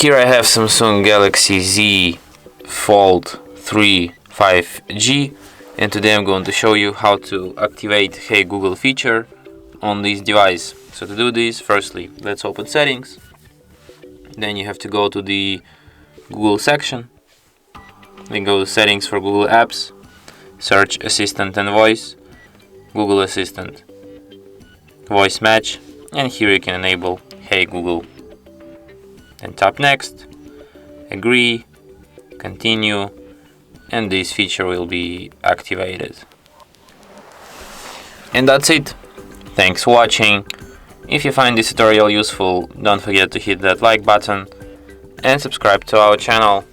Here I have Samsung Galaxy Z Fold 3 5G, and today I'm going to show you how to activate Hey Google feature on this device. So to do this, firstly, let's open settings. Then you have to go to the Google section, then go to settings for Google apps, search Assistant and Voice, Google Assistant, Voice Match, and here you can enable Hey Google. Then tap Next, Agree, Continue, and this feature will be activated. And that's it. Thanks for watching. If you find this tutorial useful, don't forget to hit that like button and subscribe to our channel.